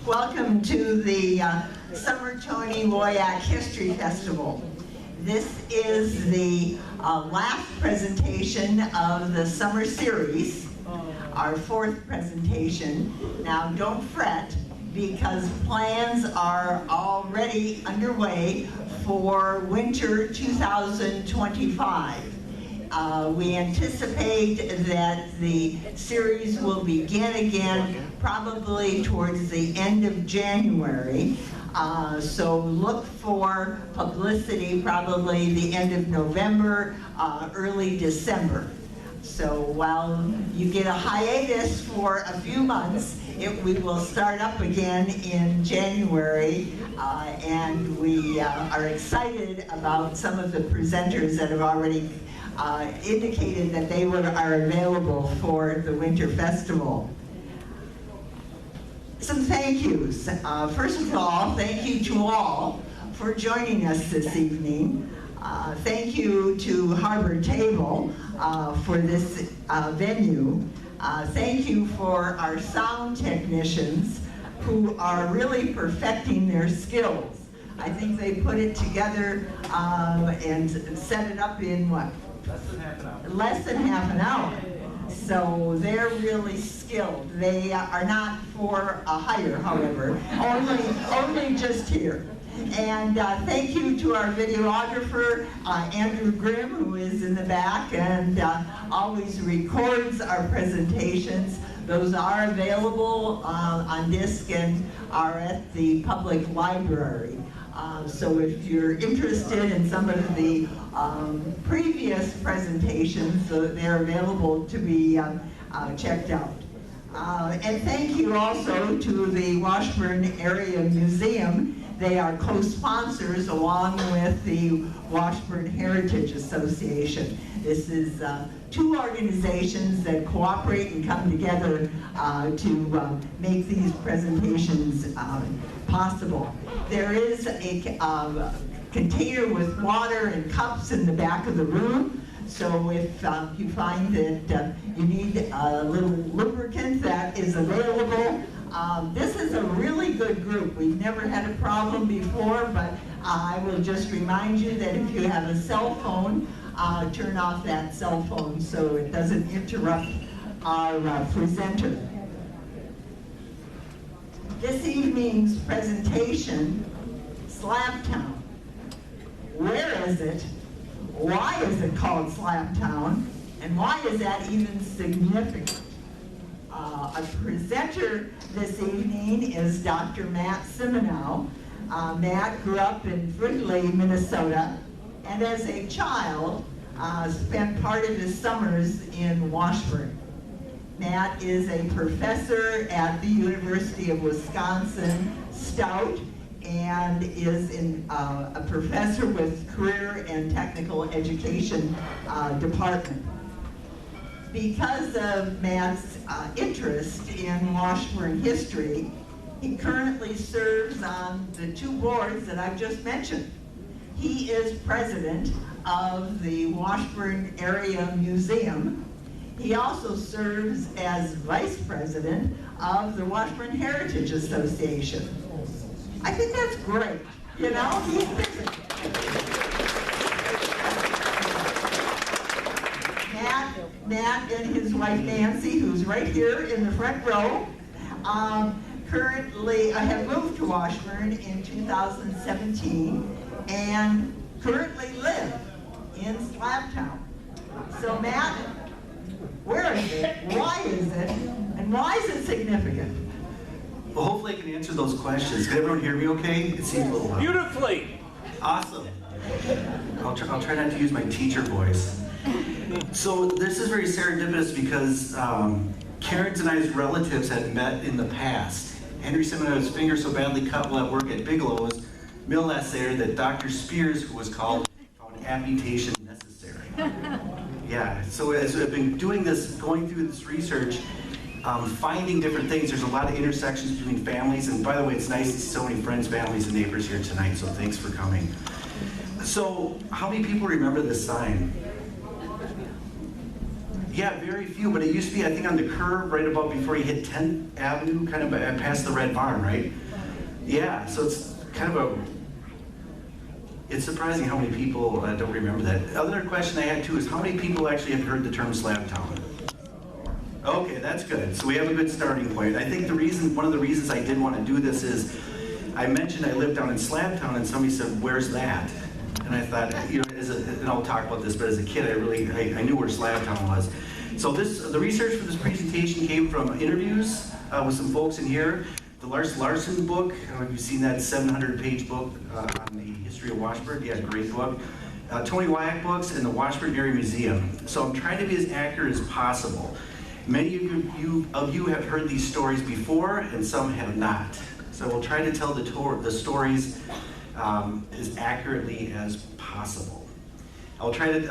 Welcome to the Summer Tony Woiak History Festival. This is the last presentation of the summer series, our fourth presentation. Now don't fret, because plans are already underway for winter 2025. We anticipate that the series will begin again probably towards the end of January. So look for publicity probably the end of November, early December. So while you get a hiatus for a few months, we will start up again in January, and we are excited about some of the presenters that have already indicated that they are available for the Winter Festival. Some thank yous. First of all, thank you to all for joining us this evening. Thank you to Harbor Table for this venue. Thank you for our sound technicians who are really perfecting their skills. I think they put it together and set it up in what? Less than half an hour. Less than half an hour. So they're really skilled. They are not for a hire, however, only just here. And thank you to our videographer, Andrew Grimm, who is in the back and always records our presentations. Those are available on disc and are at the public library. So if you're interested in some of the previous presentations, they're available to be checked out. And thank you also to the Washburn Area Museum. They are co-sponsors along with the Washburn Heritage Association. This is two organizations that cooperate and come together to make these presentations possible. There is a container with water and cups in the back of the room. So if you find that you need a little lubricant, that is available. This is a really good group. We've never had a problem before, but I will just remind you that if you have a cell phone, turn off that cell phone so it doesn't interrupt our presenter. This evening's presentation, Slabtown. Where is it? Why is it called Slabtown? And why is that even significant? A presenter this evening is Dr. Matt Simoneau. Matt grew up in Wrigley, Minnesota, and as a child spent part of his summers in Washburn. Matt is a professor at the University of Wisconsin, Stout, and is a professor with Career and Technical Education Department. Because of Matt's interest in Washburn history, he currently serves on the two boards that I've just mentioned. He is president of the Washburn Area Museum. He also serves as vice president of the Washburn Heritage Association. I think that's great, you know, he's busy. Matt and his wife Nancy, who's right here in the front row, currently have moved to Washburn in 2017 and currently live in Slabtown. So Matt, where is it? Why is it? And why is it significant? Well, hopefully I can answer those questions. Can everyone hear me okay? It seems a little loud. Beautifully. Awesome. I'll try not to use my teacher voice. So this is very serendipitous because Karen's and I's relatives had met in the past. Henry Simoneau's finger so badly cut while at work at Bigelow's mill last Saturday that Dr. Spears, who was called, found amputation necessary. Yeah, so as I've been doing this, going through this research, finding different things, there's a lot of intersections between families, and by the way, it's nice to see so many friends, families, and neighbors here tonight, so thanks for coming. So, how many people remember this sign? Yeah, very few, but it used to be, I think, on the curve right about before you hit 10th Avenue, kind of past the Red Barn, right? Yeah, so it's kind of it's surprising how many people don't remember that. The other question I had too is how many people actually have heard the term Slabtown? Okay, that's good. So we have a good starting point. I think one of the reasons I did want to do this is I mentioned I lived down in Slabtown and somebody said, where's that? And I thought, and I'll talk about this, but as a kid, I knew where Slabtown was. So the research for this presentation came from interviews with some folks in here. The Lars Larson book, I don't know if you've seen that 700-page book on the history of Washburn. Yeah, great book. Tony Woiak books and the Washburn Area Museum. So I'm trying to be as accurate as possible. Many of you have heard these stories before, and some have not. So we'll try to tell the stories as accurately as possible. I'll try to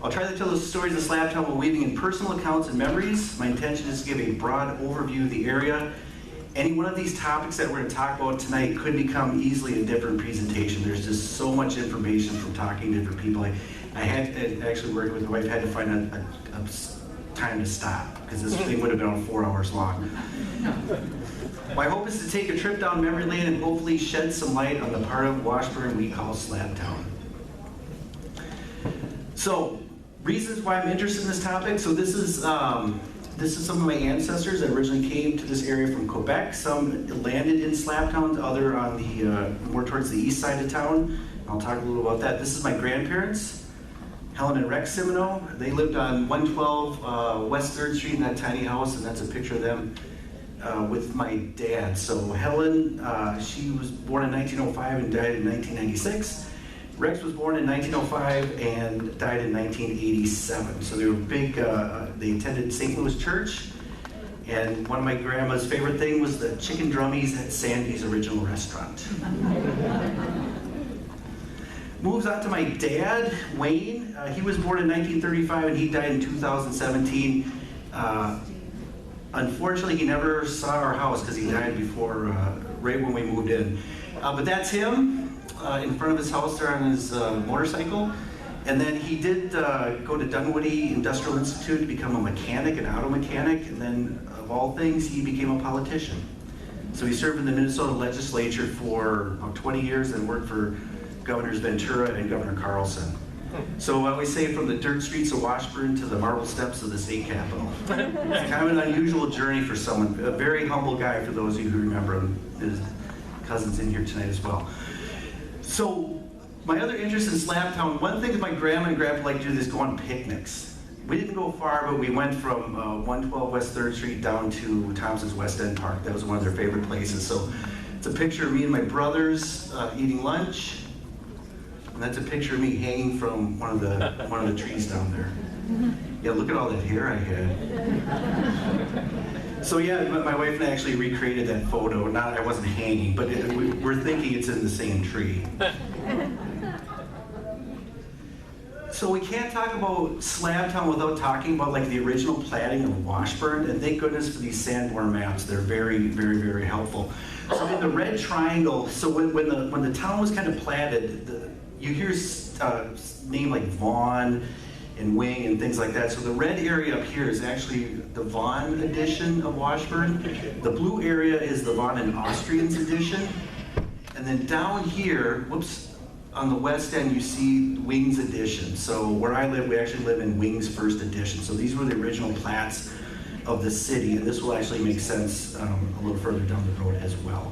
I'll try to tell the stories of Slabtown while weaving in personal accounts and memories. My intention is to give a broad overview of the area. Any one of these topics that we're going to talk about tonight could become easily a different presentation. There's just so much information from talking to different people. I had to, actually working with my wife, had to find a time to stop, because this thing would have been 4 hours long. My hope is to take a trip down memory lane and hopefully shed some light on the part of Washburn we call Slabtown. So, reasons why I'm interested in this topic. So this is some of my ancestors that originally came to this area from Quebec. Some landed in Slabtown, other on the more towards the east side of town. I'll talk a little about that. This is my grandparents. Helen and Rex Simoneau. They lived on 112 West 3rd Street in that tiny house, and that's a picture of them with my dad. So Helen, she was born in 1905 and died in 1996. Rex was born in 1905 and died in 1987. So they were big, they attended St. Louis Church, and one of my grandma's favorite thing was the chicken drummies at Sandy's Original Restaurant. Moves on to my dad, Wayne. He was born in 1935 and he died in 2017. Unfortunately, he never saw our house because he died before, right when we moved in. But that's him in front of his house there on his motorcycle. And then he did go to Dunwoody Industrial Institute to become a mechanic, an auto mechanic, and then of all things, he became a politician. So he served in the Minnesota legislature for about 20 years and worked for Governors Ventura and Governor Carlson. So I always say from the dirt streets of Washburn to the marble steps of the state capitol. It's kind of an unusual journey for someone, a very humble guy for those of you who remember him. His cousin's in here tonight as well. So my other interest in Slabtown, one thing that my grandma and grandpa like to do is go on picnics. We didn't go far, but we went from 112 West 3rd Street down to Thompson's West End Park. That was one of their favorite places. So it's a picture of me and my brothers eating lunch. And that's a picture of me hanging from one of the trees down there. Yeah, look at all that hair I had. So yeah, my wife and I actually recreated that photo. Not I wasn't hanging, but we're thinking it's in the same tree. So we can't talk about Slabtown without talking about like the original platting of Washburn, and thank goodness for these Sanborn maps. They're very, very, very helpful. So in the red triangle, so when the town was kind of platted, you hear name like Vaughn and Wing and things like that. So the red area up here is actually the Vaughn edition of Washburn. The blue area is the Vaughn and Austrians edition. And then down here, whoops, on the west end you see Wing's edition. So where I live, we actually live in Wing's first edition. So these were the original plats of the city, and this will actually make sense a little further down the road as well.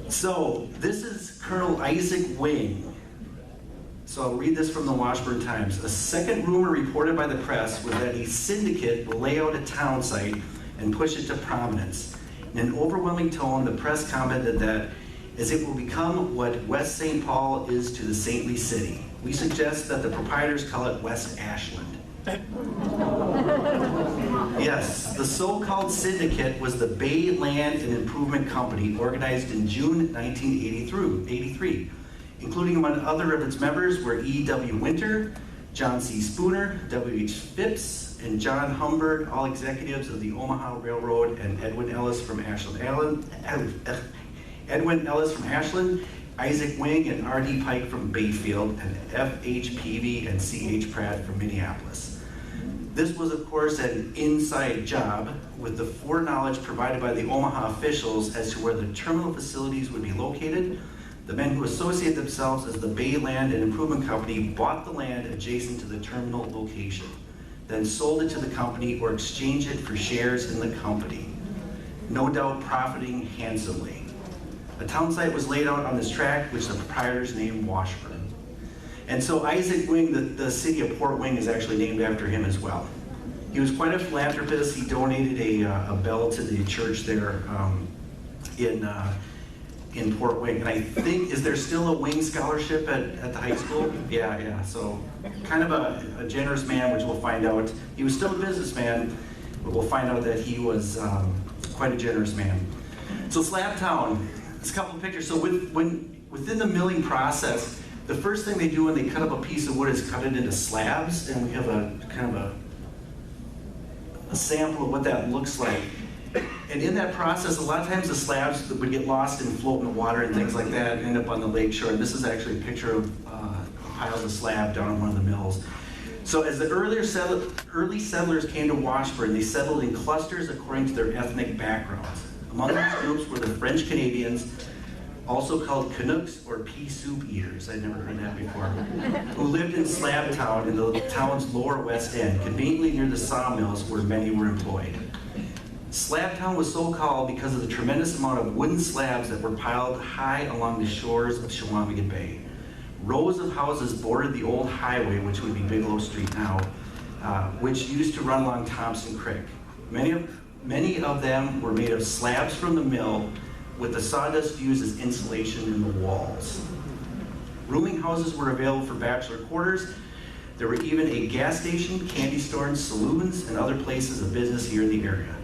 So this is Colonel Isaac Wing. So I'll read this from the Washburn Times. A second rumor reported by the press was that a syndicate will lay out a town site and push it to prominence. In an overwhelming tone, the press commented that as it will become what West St. Paul is to the saintly city, we suggest that the proprietors call it West Ashland. Yes, the so-called syndicate was the Bay Land and Improvement Company, organized in June 1983. Including among other of its members were E.W. Winter, John C. Spooner, W.H. Phipps, and John Humbird, all executives of the Omaha Railroad, and Edwin Ellis from Ashland, Isaac Wing and R.D. Pike from Bayfield, and F.H. Peavy and C.H. Pratt from Minneapolis. This was, of course, an inside job with the foreknowledge provided by the Omaha officials as to where the terminal facilities would be located. The men who associate themselves as the Bay Land and Improvement Company bought the land adjacent to the terminal location, then sold it to the company or exchanged it for shares in the company, no doubt profiting handsomely. A town site was laid out on this tract, which the proprietors named Washburn. And so Isaac Wing, the city of Port Wing, is actually named after him as well. He was quite a philanthropist. He donated a bell to the church there in Port Wing. And I think, is there still a Wing scholarship at the high school? Yeah, so kind of a generous man, which we'll find out. He was still a businessman, but we'll find out that he was quite a generous man. So Slabtown, there's a couple of pictures. So within the milling process, the first thing they do when they cut up a piece of wood is cut it into slabs, and we have a kind of a sample of what that looks like. And in that process, a lot of times the slabs would get lost and float in the water and things like that and end up on the lake shore. And this is actually a picture of piles of slab down in one of the mills. So as the early settlers came to Washburn, they settled in clusters according to their ethnic backgrounds. Among these groups were the French Canadians, also called Canucks or pea soup eaters, I'd never heard that before, who lived in Slabtown in the town's lower west end, conveniently near the sawmills where many were employed. Slabtown was so called because of the tremendous amount of wooden slabs that were piled high along the shores of Chequamegon Bay. Rows of houses bordered the old highway, which would be Bigelow Street now, which used to run along Thompson Creek. Many of them were made of slabs from the mill, with the sawdust used as insulation in the walls. Rooming houses were available for bachelor quarters. There were even a gas station, candy stores, saloons, and other places of business here in the area.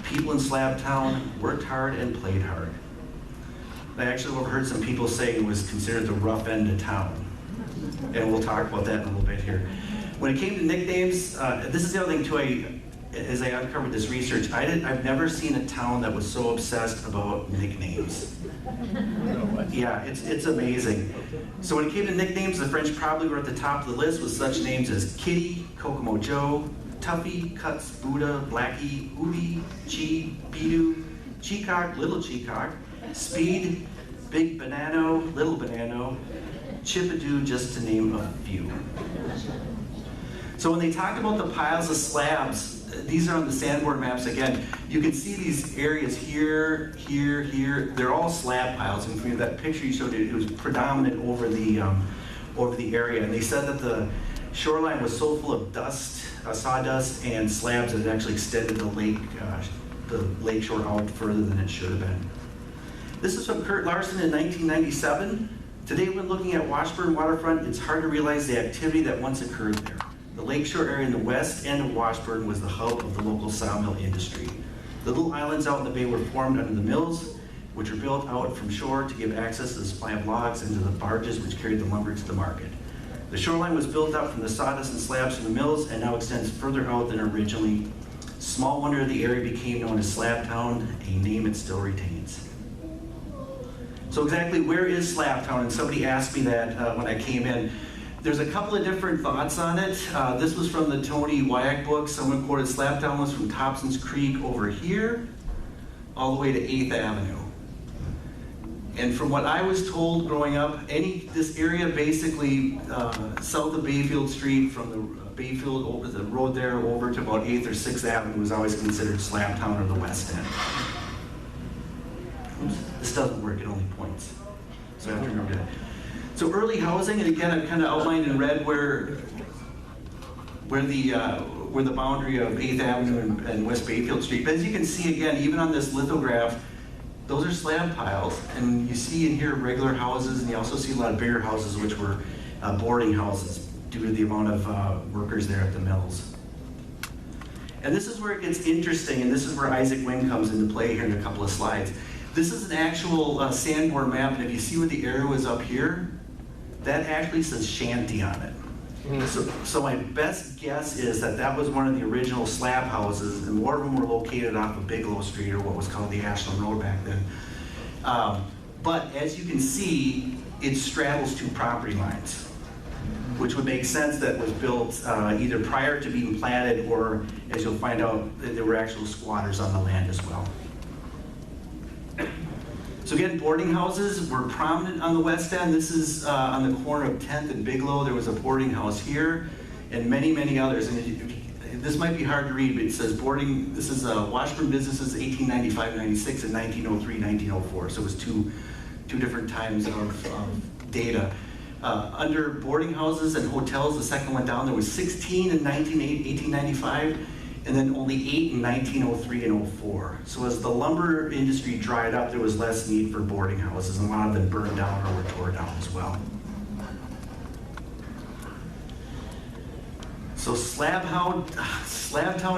People in Slabtown worked hard and played hard. I actually overheard some people saying it was considered the rough end of town. And we'll talk about that in a little bit here. When it came to nicknames, this is the other thing too, as I uncovered this research, I've never seen a town that was so obsessed about nicknames. Yeah, it's amazing. So when it came to nicknames, the French probably were at the top of the list with such names as Kitty, Kokomo Joe, Tuffy, Cuts, Buddha, Blackie, Ubi, Chi, Bidu, Cheecock, Little Cheecock, Speed, Big Banano, Little Banano, Chippadoo, just to name a few. So when they talked about the piles of slabs, these are on the Sanborn maps again. You can see these areas here, here, here. They're all slab piles. And from that picture you showed, it was predominant over the area. And they said that the shoreline was so full of dust, sawdust, and slabs that it actually extended the lake shore out further than it should have been. This is from Kurt Larson in 1997. Today, when looking at Washburn waterfront, it's hard to realize the activity that once occurred there. The lakeshore area in the west end of Washburn was the hub of the local sawmill industry. The little islands out in the bay were formed under the mills, which were built out from shore to give access to the supply of logs and to the barges which carried the lumber to the market. The shoreline was built up from the sawdust and slabs from the mills and now extends further out than originally. Small wonder the area became known as Slabtown, a name it still retains. So exactly where is Slabtown? And somebody asked me that when I came in. There's a couple of different thoughts on it. This was from the Tony Woiak book. Someone quoted Slabtown was from Thompson's Creek over here, all the way to 8th Avenue. And from what I was told growing up, this area basically south of Bayfield Street, from the Bayfield over the road there over to about 8th or 6th Avenue was always considered Slabtown or the West End. Oops, this doesn't work, it only points. So I have to remember that. So early housing, and again, I've kind of outlined in red where the boundary of 8th Avenue and West Bayfield Street. But as you can see again, even on this lithograph, those are slab piles, and you see in here regular houses, and you also see a lot of bigger houses, which were boarding houses due to the amount of workers there at the mills. And this is where it gets interesting, and this is where Isaac Wing comes into play here in a couple of slides. This is an actual Sanborn map, and if you see where the arrow is up here, that actually says shanty on it. So my best guess is that was one of the original slab houses, and more of them were located off of Bigelow Street, or what was called the Ashland Road back then. But as you can see, it straddles two property lines. which would make sense that was built either prior to being platted, or as you'll find out, that there were actual squatters on the land as well. So again, boarding houses were prominent on the West End. This is on the corner of 10th and Bigelow. There was a boarding house here, and many, many others. And this might be hard to read, but it says boarding, this is Washburn businesses 1895-96 and 1903-1904. So it was two different times of data. Under boarding houses and hotels, the second one down, there was 16 in 1895, and then only 8 in 1903 and 04. So as the lumber industry dried up, there was less need for boarding houses, and a lot of them burned down or were torn down as well. So Slabtown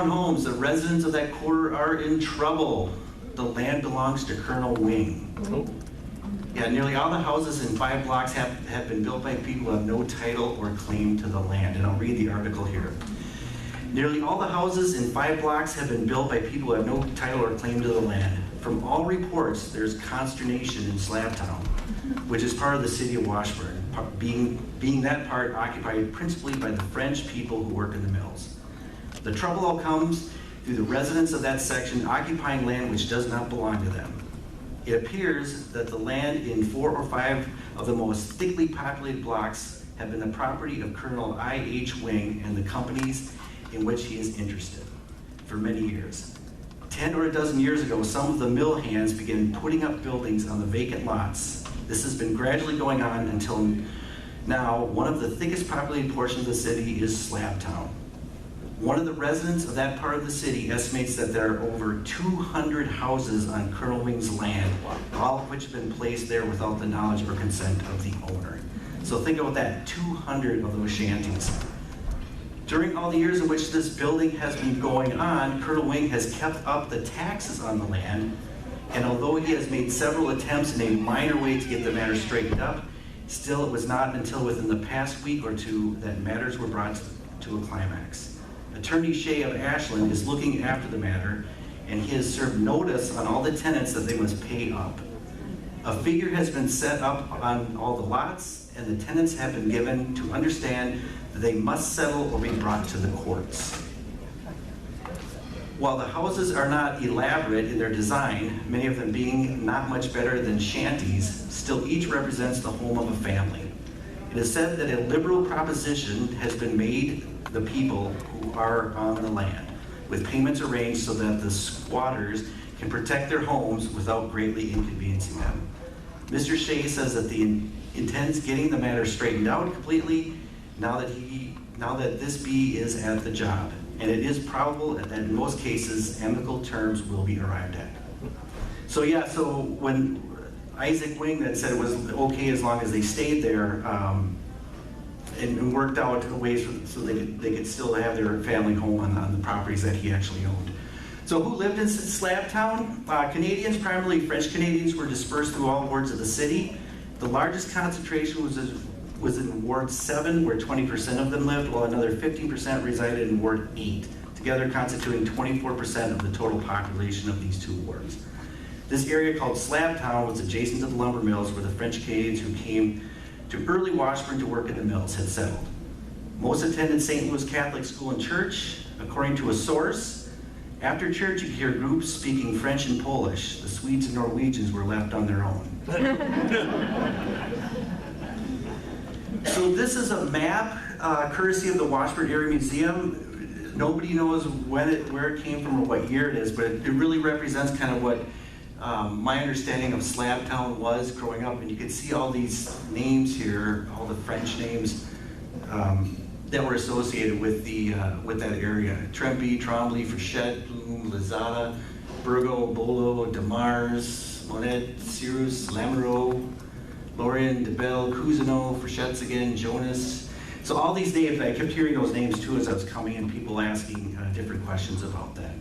homes, the residents of that quarter are in trouble. The land belongs to Colonel Wing. Oh. Yeah, nearly all the houses in 5 blocks have been built by people who have no title or claim to the land. And I'll read the article here. Nearly all the houses in 5 blocks have been built by people who have no title or claim to the land. From all reports, there's consternation in Slabtown, which is part of the city of Washburn, being that part occupied principally by the French people who work in the mills. The trouble all comes through the residents of that section occupying land which does not belong to them. It appears that the land in 4 or 5 of the most thickly populated blocks have been the property of Colonel I.H. Wing and the companies in which he is interested for many years. 10 or a dozen years ago, some of the mill hands began putting up buildings on the vacant lots. This has been gradually going on until now. One of the thickest populated portions of the city is Slabtown. One of the residents of that part of the city estimates that there are over 200 houses on Colonel Wing's land, all of which have been placed there without the knowledge or consent of the owner. So think about that, 200 of those shanties. During all the years in which this building has been going on, Colonel Wing has kept up the taxes on the land, and although he has made several attempts in a minor way to get the matter straightened up, still it was not until within the past week or two that matters were brought to a climax. Attorney Shea of Ashland is looking after the matter, and he has served notice on all the tenants that they must pay up. A figure has been set up on all the lots, and the tenants have been given to understand that they must settle or be brought to the courts. While the houses are not elaborate in their design, many of them being not much better than shanties, still each represents the home of a family. It is said that a liberal proposition has been made the people who are on the land, with payments arranged so that the squatters can protect their homes without greatly inconveniencing them. Mr. Shea says that he intends getting the matter straightened out completely now that this bee is at the job, and it is probable that in most cases amicable terms will be arrived at. So yeah, so when Isaac Wing that said it was okay as long as they stayed there, and worked out ways so they could still have their family home on the properties that he actually owned. So who lived in Slabtown? Canadians, primarily French Canadians, were dispersed through all wards of the city. The largest concentration was in Ward 7, where 20% of them lived, while another 15% resided in Ward 8, together constituting 24% of the total population of these two wards. This area called Slabtown was adjacent to the lumber mills where the French Canadians who came to early Washburn to work in the mills had settled. Most attended St. Louis Catholic School and Church. According to a source, after church you could hear groups speaking French and Polish. The Swedes and Norwegians were left on their own. So this is a map, courtesy of the Washburn Area Museum. Nobody knows where it came from or what year it is, but it really represents kind of what my understanding of Slabtown was growing up, and you can see all these names here, all the French names that were associated with that area: Trempe, Tremblay, Frechette, Plume, Lizada, Burgo, Bolo, Demars, Monet, Cyrus, Lamoureux, Lorient, DeBelle, Cousineau, Frechette's again, Jonas. So all these names, I kept hearing those names too as I was coming in, people asking different questions about that.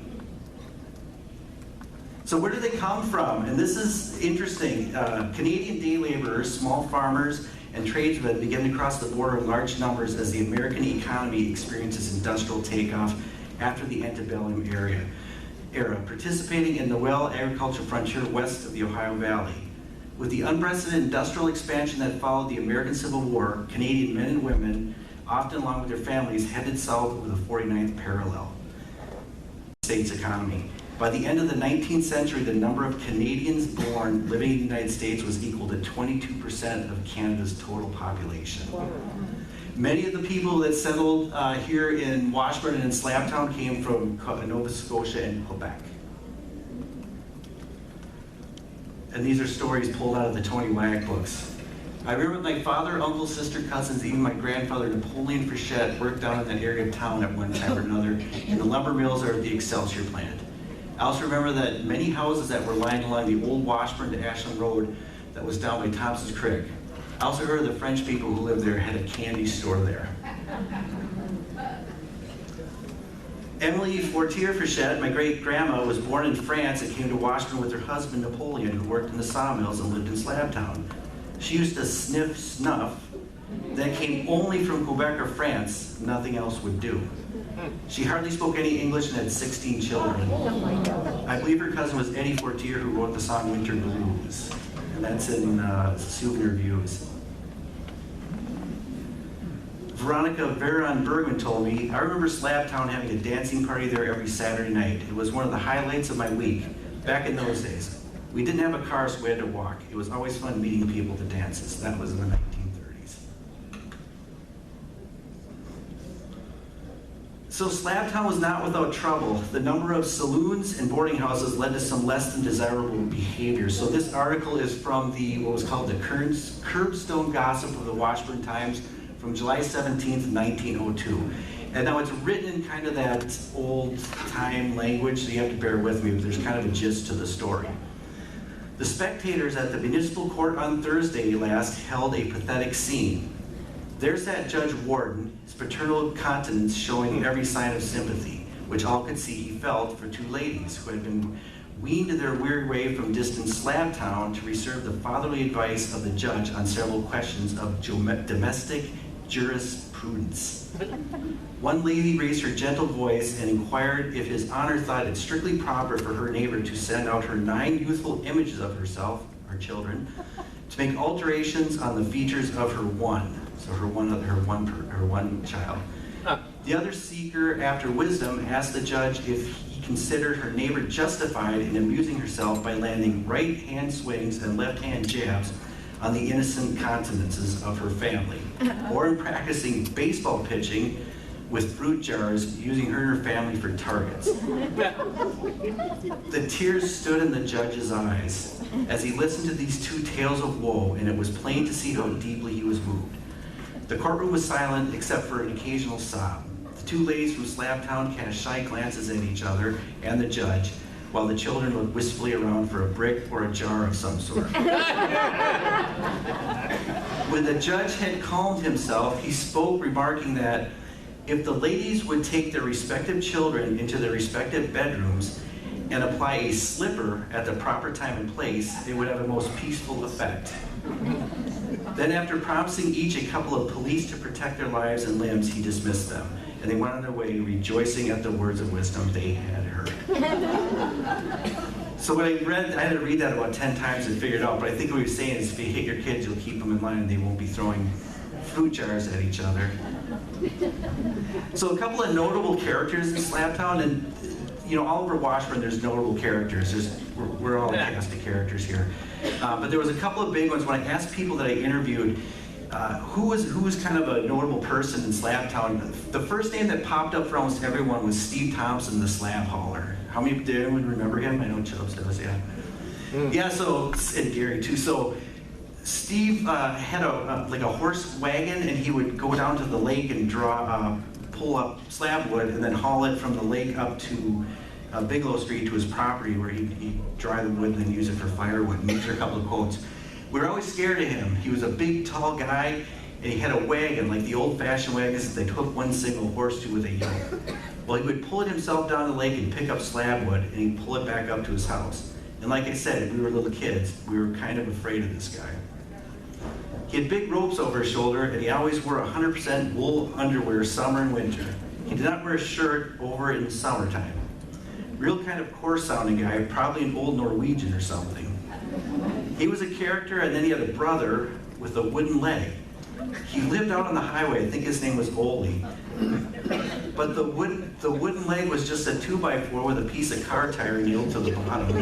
So where do they come from? And this is interesting. Canadian day laborers, small farmers, and tradesmen begin to cross the border in large numbers as the American economy experiences industrial takeoff after the antebellum era, participating in the agricultural frontier west of the Ohio Valley. With the unprecedented industrial expansion that followed the American Civil War, Canadian men and women, often along with their families, headed south over the 49th parallel state's economy. By the end of the 19th century, the number of Canadians born living in the United States was equal to 22% of Canada's total population. Many of the people that settled here in Washburn and in Slabtown came from Nova Scotia and Quebec. And these are stories pulled out of the Tony Woiak books. I remember my father, uncle, sister, cousins, even my grandfather, Napoleon Frechette, worked down in that area of town at one time or another in the lumber mills or the Excelsior plant. I also remember that many houses that were lying along the old Washburn to Ashland Road that was down by Thompson's Creek. I also heard the French people who lived there had a candy store there. Emily Fortier Frechette, my great-grandma, was born in France and came to Washburn with her husband Napoleon, who worked in the sawmills and lived in Slabtown. She used to sniff snuff that came only from Quebec or France. Nothing else would do. She hardly spoke any English and had 16 children. I believe her cousin was Eddie Fortier, who wrote the song Winter Blues. And that's in Souvenir Views. Veronica Veron Bergman told me, I remember Slabtown having a dancing party there every Saturday night. It was one of the highlights of my week, back in those days. We didn't have a car, so we had to walk. It was always fun meeting people at the dances. That was in the 1930s. So Slabtown was not without trouble. The number of saloons and boarding houses led to some less than desirable behavior. So this article is from what was called the Curbstone Gossip of the Washburn Times, from July 17th, 1902. And now it's written in kind of that old-time language, so you have to bear with me, but there's kind of a gist to the story. The spectators at the municipal court on Thursday last held a pathetic scene. There sat Judge Warden, his paternal countenance showing every sign of sympathy, which all could see he felt for two ladies who had been weaned their weary way from distant Slabtown to receive the fatherly advice of the judge on several questions of domestic jurisprudence. One lady raised her gentle voice and inquired if His Honor thought it strictly proper for her neighbor to send out her 9 youthful images of herself, our children, to make alterations on the features of her one, so her one child. The other seeker after wisdom asked the judge if he considered her neighbor justified in amusing herself by landing right-hand swings and left-hand jabs on the innocent countenances of her family, or in practicing baseball pitching with fruit jars, using her and her family for targets. The tears stood in the judge's eyes as he listened to these two tales of woe, and it was plain to see how deeply he was moved. The courtroom was silent except for an occasional sob. The two ladies from Slabtown cast shy glances at each other and the judge, while the children looked wistfully around for a brick or a jar of some sort. When the judge had calmed himself, he spoke, remarking that if the ladies would take their respective children into their respective bedrooms and apply a slipper at the proper time and place, it would have a most peaceful effect. Then, after promising each a couple of police to protect their lives and limbs, he dismissed them, and they went on their way, rejoicing at the words of wisdom they had heard. So when I had to read that about 10 times and figure it out, but I think what he was saying is if you hit your kids, you'll keep them in line and they won't be throwing fruit jars at each other. So a couple of notable characters in Slabtown, and all over Washburn there's notable characters. We're all a cast of characters here. But there was a couple of big ones. When I asked people that I interviewed who was kind of a notable person in Slabtown, the first name that popped up for almost everyone was Steve Thompson, the slab hauler. How many did anyone remember him? I know Chubbs does, yeah. Yeah, so, and Gary too. So Steve had a horse wagon, and he would go down to the lake and pull up slab wood and then haul it from the lake up to Bigelow Street to his property, where he'd dry the wood and then use it for firewood. And these are a couple of quotes. We were always scared of him. He was a big, tall guy, and he had a wagon, like the old-fashioned wagons that they'd hook one single horse to with a yoke. Well, he would pull it himself down the lake and pick up slab wood, and he'd pull it back up to his house. And like I said, we were little kids. We were kind of afraid of this guy. He had big ropes over his shoulder, and he always wore 100% wool underwear summer and winter. He did not wear a shirt over in the summertime. Real kind of coarse-sounding guy, probably an old Norwegian or something. He was a character, and then he had a brother with a wooden leg. He lived out on the highway. I think his name was Ole. But the wooden leg was just a 2x4 with a piece of car tire nailed to the bottom.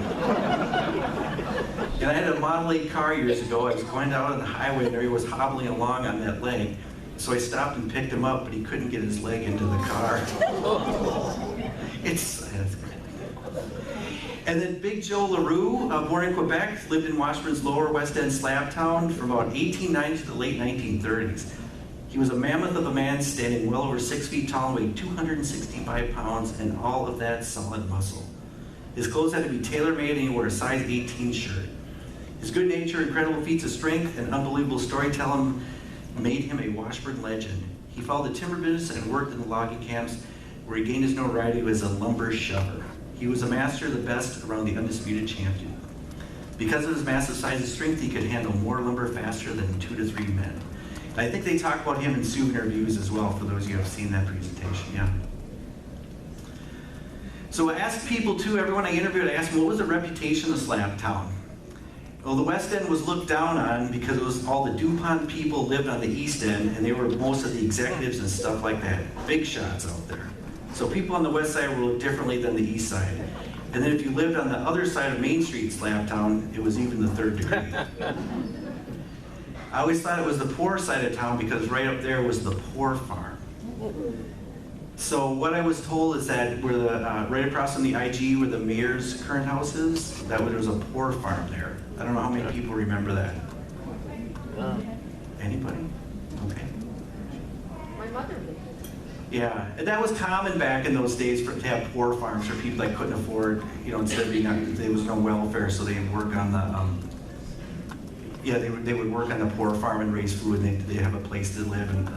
And I had a Model 8 car years ago. I was going down on the highway, and there he was hobbling along on that leg. So I stopped and picked him up, but he couldn't get his leg into the car. And then Big Joe LaRue, born in Quebec, lived in Washburn's lower West End Slabtown from about 1890 to the late 1930s. He was a mammoth of a man, standing well over 6 feet tall and weighed 265 pounds, and all of that solid muscle. His clothes had to be tailor-made, and he wore a size 18 shirt. His good nature, incredible feats of strength, and unbelievable storytelling made him a Washburn legend. He followed the timber business and worked in the logging camps, where he gained his notoriety as a lumber shover. He was a master of the best around the undisputed champion. Because of his massive size and strength, he could handle more lumber faster than 2 to 3 men. And I think they talk about him in souvenir views as well, for those of you who have seen that presentation, yeah. So I asked people too, everyone I interviewed, I asked them, what was the reputation of Slabtown? Well, the West End was looked down on because it was all the DuPont people lived on the East End, and they were most of the executives and stuff like that, big shots out there. So people on the West Side were looked differently than the East Side. And then if you lived on the other side of Main Street, Slabtown, it was even the third degree. I always thought it was the poor side of town because right up there was the poor farm. So what I was told is that where the right across from the IG where the mayor's current house is, that there was a poor farm there. I don't know how many people remember that. Anybody? Okay. My mother did. Yeah, and that was common back in those days to have poor farms for people that couldn't afford, instead of being on, there was no welfare, so they'd work on the, they would work on the poor farm and raise food, and they'd have a place to live. And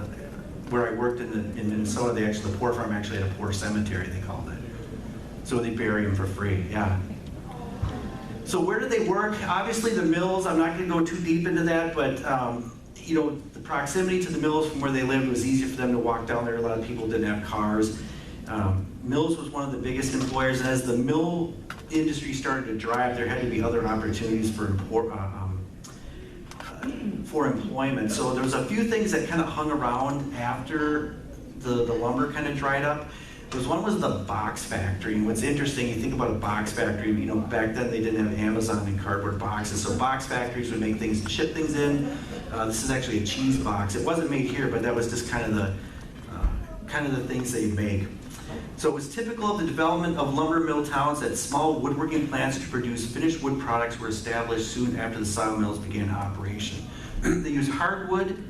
where I worked in Minnesota, the poor farm actually had a poor cemetery, they called it. So they bury them for free, yeah. So where did they work? Obviously the mills, I'm not gonna go too deep into that, but the proximity to the mills from where they lived was easier for them to walk down there. A lot of people didn't have cars. Mills was one of the biggest employers, and as the mill industry started to drive, there had to be other opportunities for employment. So there was a few things that kind of hung around after the lumber kind of dried up. One was the box factory, and what's interesting, you think about a box factory, back then they didn't have Amazon and cardboard boxes, so box factories would make things and ship things in. This is actually a cheese box. It wasn't made here, but that was just kind of the things they'd make. So it was typical of the development of lumber mill towns that small woodworking plants to produce finished wood products were established soon after the sawmills began operation. They used hardwood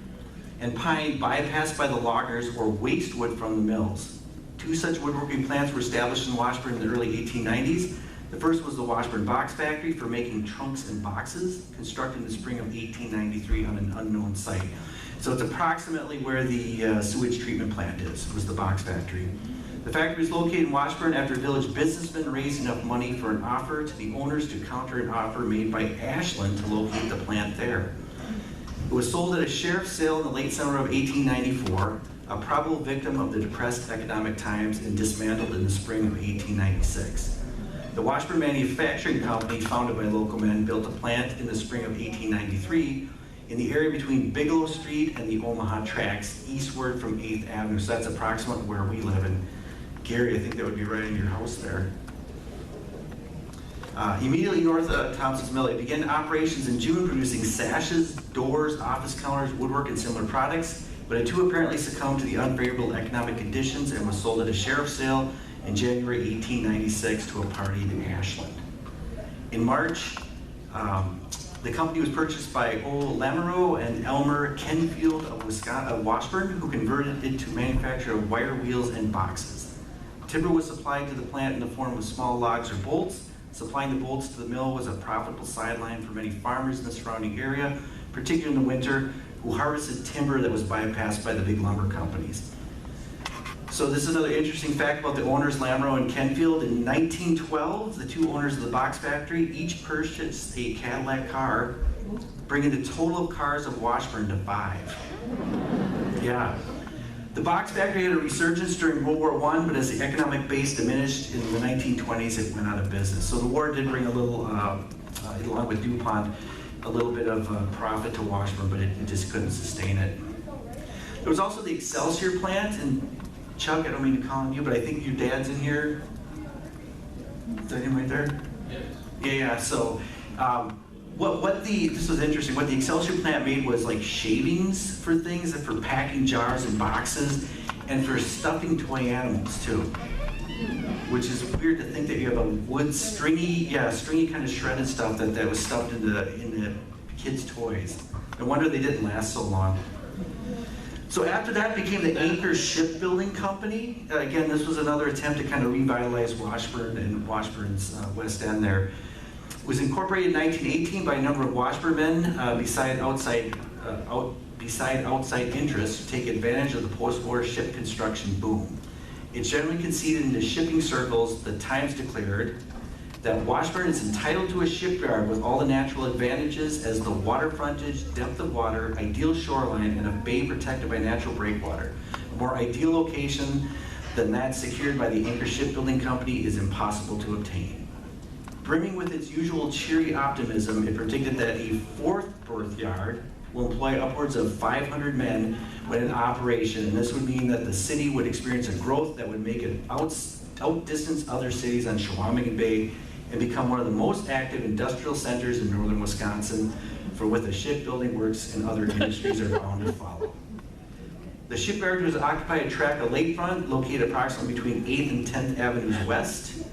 and pine bypassed by the loggers or waste wood from the mills. 2 such woodworking plants were established in Washburn in the early 1890s. The first was the Washburn Box Factory for making trunks and boxes, constructed in the spring of 1893 on an unknown site. So it's approximately where the sewage treatment plant is, was the box factory. The factory was located in Washburn after village businessmen raised enough money for an offer to the owners to counter an offer made by Ashland to locate the plant there. It was sold at a sheriff's sale in the late summer of 1894, a probable victim of the depressed economic times, and dismantled in the spring of 1896. The Washburn Manufacturing Company, founded by local men, built a plant in the spring of 1893 in the area between Bigelow Street and the Omaha Tracks, eastward from 8th Avenue. So that's approximately where we live. And Gary, I think that would be right in your house there. Immediately north of Thompson's Mill, it began operations in June, producing sashes, doors, office counters, woodwork, and similar products. But it too apparently succumbed to the unfavorable economic conditions and was sold at a sheriff's sale in January 1896 to a party in Ashland. In March, the company was purchased by O. Lamoureux and Elmer Kenfield of Washburn, who converted it to manufacture of wire wheels and boxes. Timber was supplied to the plant in the form of small logs or bolts. Supplying the bolts to the mill was a profitable sideline for many farmers in the surrounding area, particularly in the winter, who harvested timber that was bypassed by the big lumber companies. So this is another interesting fact about the owners, Lamoureux and Kenfield. In 1912, the 2 owners of the box factory each purchased a Cadillac car, bringing the total of cars of Washburn to 5. Yeah. The box factory had a resurgence during World War I, but as the economic base diminished in the 1920s, it went out of business. So the war did bring a little, along with DuPont, a little bit of profit to Washburn, but it just couldn't sustain it. There was also the Excelsior plant, and Chuck, I don't mean to call on you, but I think your dad's in here. Is that him right there? Yes. Yeah, so this was interesting, what the Excelsior plant made was like shavings for things, and for packing jars and boxes, and for stuffing toy animals too. Which is weird to think that you have a wood stringy kind of shredded stuff that was stuffed in the kids' toys. No wonder they didn't last so long. So after that became the Anchor Shipbuilding Company. Again, this was another attempt to kind of revitalize Washburn and Washburn's West End there. It was incorporated in 1918 by a number of Washburn men beside outside interests to take advantage of the post-war ship construction boom. It generally conceded into shipping circles the Times declared that Washburn is entitled to a shipyard with all the natural advantages as the water frontage, depth of water, ideal shoreline, and a bay protected by natural breakwater. A more ideal location than that secured by the Anchor Shipbuilding Company is impossible to obtain. Brimming with its usual cheery optimism, it predicted that a fourth berth yard will employ upwards of 500 men when in operation, and this would mean that the city would experience a growth that would make it outdistance other cities on Chequamegon Bay and become one of the most active industrial centers in northern Wisconsin, for with the shipbuilding works and other industries are bound to follow. The shipyard was occupied a tract of lakefront located approximately between 8th and 10th Avenues West,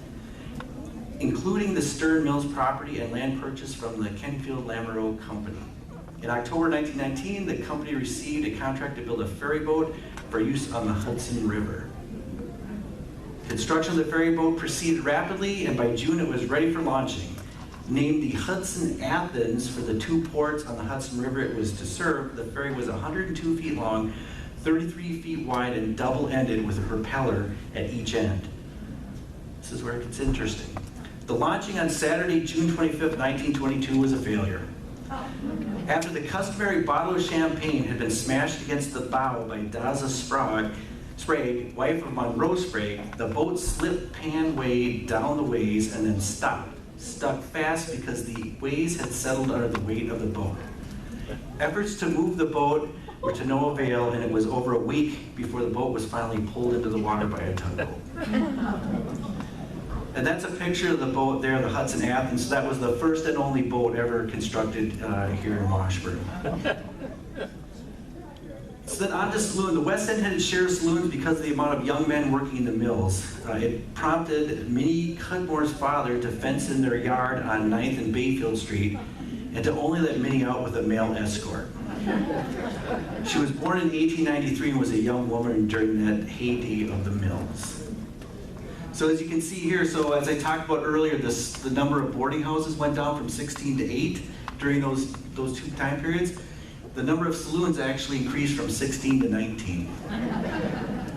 including the Stern Mills property and land purchase from the Kenfield Lamoureux Company. In October 1919, the company received a contract to build a ferry boat for use on the Hudson River. Construction of the ferry boat proceeded rapidly, and by June it was ready for launching. Named the Hudson Athens for the two ports on the Hudson River it was to serve, the ferry was 102 feet long, 33 feet wide, and double-ended with a propeller at each end. This is where it gets interesting. The launching on Saturday, June 25th, 1922 was a failure. After the customary bottle of champagne had been smashed against the bow by Daza Sprague, wife of Monroe Sprague, the boat slipped panway down the ways and then stopped, stuck fast because the ways had settled under the weight of the boat. Efforts to move the boat were to no avail, and it was over a week before the boat was finally pulled into the water by a tugboat. And that's a picture of the boat there, the Hudson Athens. So that was the first and only boat ever constructed here in Washburn. So then on to saloon. The West End had its share of saloons because of the amount of young men working in the mills. It prompted Minnie Cudmore's father to fence in their yard on 9th and Bayfield Street, and to only let Minnie out with a male escort. She was born in 1893 and was a young woman during that heyday of the mills. So as you can see here, so as I talked about earlier, the number of boarding houses went down from 16 to 8 during those two time periods. The number of saloons actually increased from 16 to 19.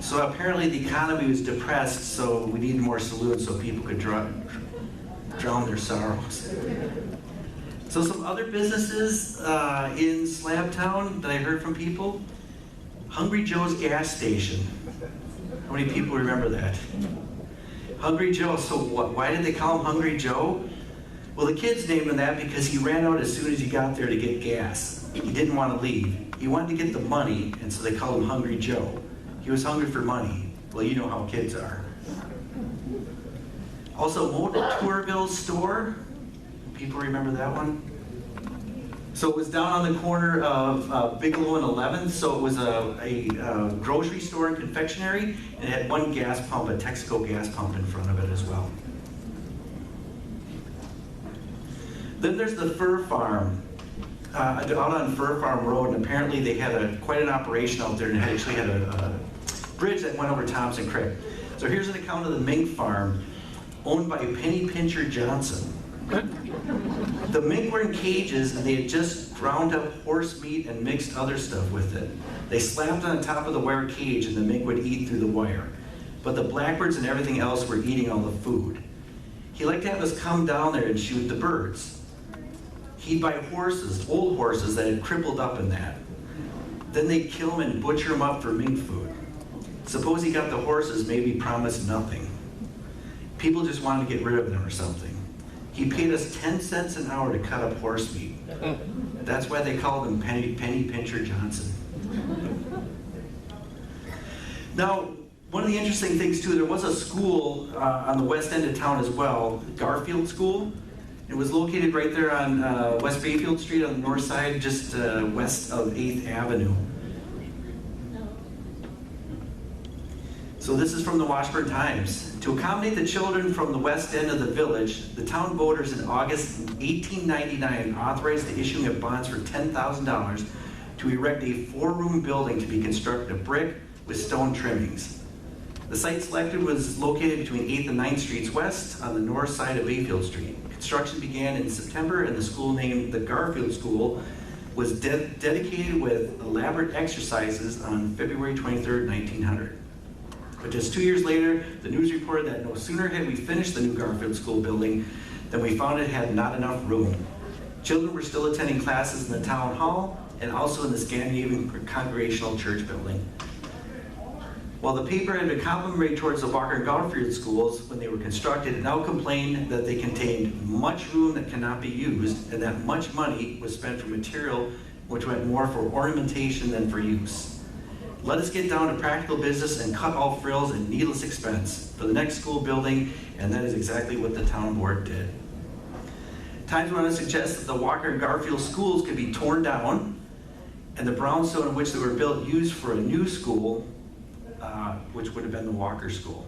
So apparently the economy was depressed, so we needed more saloons so people could drown their sorrows. So some other businesses in Slabtown that I heard from people. Hungry Joe's gas station. How many people remember that? Hungry Joe, so why did they call him Hungry Joe? Well, the kids named him that because he ran out as soon as he got there to get gas. He didn't want to leave. He wanted to get the money, and so they called him Hungry Joe. He was hungry for money. Well, you know how kids are. Also, Tourville's store. People remember that one? So it was down on the corner of Bigelow and 11th. So it was a grocery store and confectionery, and it had one gas pump, a Texaco gas pump in front of it as well. Then there's the fur farm out on Fur Farm Road, and apparently they had quite an operation out there, and actually had a bridge that went over Thompson Creek. So here's an account of the mink farm, owned by Penny Pincher Johnson. The mink were in cages, and they had just ground up horse meat and mixed other stuff with it. They slapped on top of the wire cage, and the mink would eat through the wire. But the blackbirds and everything else were eating all the food. He liked to have us come down there and shoot the birds. He'd buy horses, old horses that had crippled up in that. Then they'd kill them and butcher them up for mink food. Suppose he got the horses, maybe promised nothing. People just wanted to get rid of them or something. He paid us 10 cents an hour to cut up horse meat. That's why they called him Penny Pincher Johnson. Now, one of the interesting things too, there was a school on the west end of town as well, Garfield School. It was located right there on West Bayfield Street on the north side, just west of 8th Avenue. So this is from the Washburn Times. To accommodate the children from the west end of the village, the town voters in August 1899 authorized the issuing of bonds for $10,000 to erect a 4-room building to be constructed of brick with stone trimmings. The site selected was located between 8th and 9th Streets West on the north side of Bayfield Street. Construction began in September, and the school named the Garfield School was dedicated with elaborate exercises on February 23rd, 1900. But just 2 years later, the news reported that no sooner had we finished the new Garfield School building than we found it had not enough room. Children were still attending classes in the town hall and also in the Scandinavian Congregational Church building. While the paper had been complimentary towards the Walker and Garfield schools when they were constructed, it now complained that they contained much room that cannot be used and that much money was spent for material which went more for ornamentation than for use. Let us get down to practical business and cut all frills and needless expense for the next school building, and that is exactly what the town board did. Times want to suggest that the Walker and Garfield schools could be torn down and the brownstone in which they were built used for a new school, which would have been the Walker School.